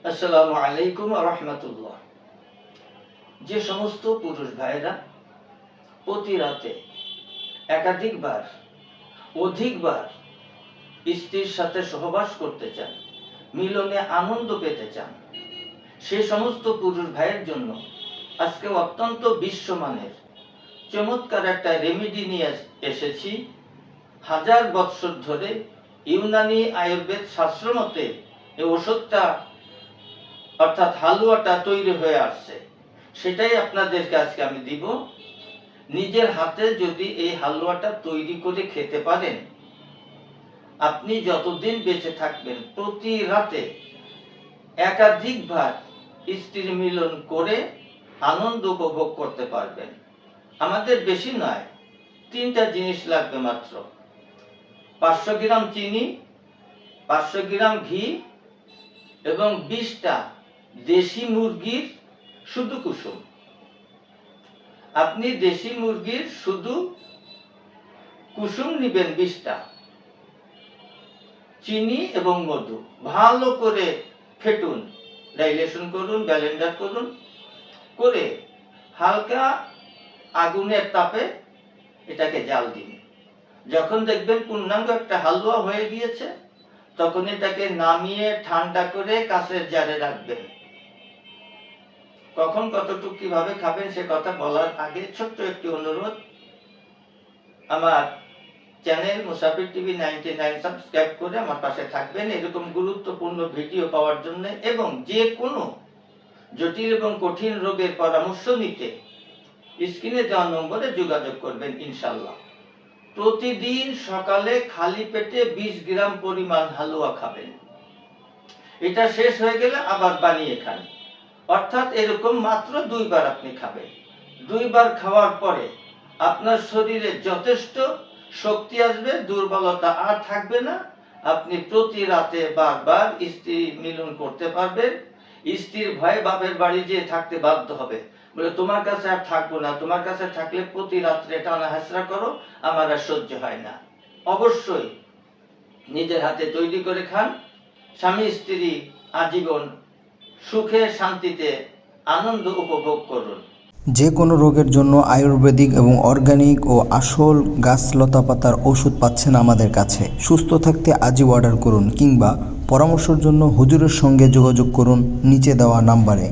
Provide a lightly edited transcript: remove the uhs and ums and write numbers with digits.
আসসালামু আলাইকুম রহমতুল্লাহ। যে সমস্ত পুরুষ ভাইরা প্রতি রাতে একাধিকবার অধিকবার স্ত্রীর সাথে সহবাস করতে চান, মিলনে আনন্দ পেতে চান, সে সমস্ত পুরুষ ভাইয়ের জন্য আজকে অত্যন্ত বিশ্বমানের চমৎকার একটা রেমেডি নিয়ে এসেছি। 1000 বৎসর ধরে ইউনানি আয়ুর্বেদ শাস্ত্র মতে এই ওষুধটা অর্থাৎ হালুয়াটা তৈরি হয়ে আসছে, সেটাই আপনাদেরকে আজকে আমি দিব। নিজের হাতে যদি এই হালুয়াটা তৈরি করে খেতে পারেন, আপনি যতদিন বেঁচে থাকবেন প্রতি রাতে একাধিকবার স্ত্রী মিলন করে আনন্দ উপভোগ করতে পারবেন। আমাদের বেশি নয়, 3টা জিনিস লাগবে মাত্র। 500 গ্রাম চিনি, 500 গ্রাম ঘি এবং 20টা দেশি মুরগির শুধু কুসুম। আপনি দেশি মুরগির শুধু কুসুম নিবেন 20টা, চিনি এবং মধু ভালো করে ফেটুন, ডাইলেশন করুন, ব্লেন্ডার করুন, করে হালকা আগুনের তাপে এটাকে জাল দিন। যখন দেখবেন পূর্ণাঙ্গ একটা হালুয়া হয়ে গিয়েছে, তখন এটাকে নামিয়ে ঠান্ডা করে কাঁচের জারে রাখবেন। কখন কতটুকু কিভাবে খাবেন সে কথা বলার আগে ছোট্ট একটি অনুরোধ, আমার চ্যানেল মুসাফির টিভি 99 সাবস্ক্রাইব করে আমার পাশে থাকবেন এরকম গুরুত্বপূর্ণ ভিডিও পাওয়ার জন্য, এবং যে কোনো জটিল এবং কঠিন রোগের পরামর্শ নিতে স্ক্রিনে দেওয়া নম্বরে যোগাযোগ করবেন ইনশাআল্লাহ। প্রতিদিন সকালে খালি পেটে 20 গ্রাম পরিমাণ হালুয়া খাবেন। এটা শেষ হয়ে গেলে আবার বানিয়ে খান, অর্থাৎ এরকম মাত্র 2 বার আপনি খাবেন। 2 বার খাওয়ার পরে আপনার শরীরে যথেষ্ট শক্তি আসবে, দুর্বলতা আর থাকবে না। আপনি প্রতি রাতে বারবার স্ত্রী মিলন করতে পারবেন। স্ত্রীর ভয়ে বাপের বাড়ি যেয়ে থাকতে বাধ্য হবে, বলে তোমার কাছে আর থাকবো না, তোমার কাছে থাকলে প্রতি রাত্রে টানা হেঁচড়া করো, আমার আর সহ্য হয় না। অবশ্যই নিজের হাতে তৈরি করে খান, স্বামী স্ত্রী আজীবন সুখে শান্তিতে আনন্দ উপভোগ করুন। যে কোনো রোগের জন্য আয়ুর্বেদিক এবং অর্গানিক ও আসল গাছ লতাপাতার ওষুধ পাচ্ছেন আমাদের কাছে। সুস্থ থাকতে আজই অর্ডার করুন, কিংবা পরামর্শের জন্য হুজুরের সঙ্গে যোগাযোগ করুন নিচে দেওয়া নাম্বারে।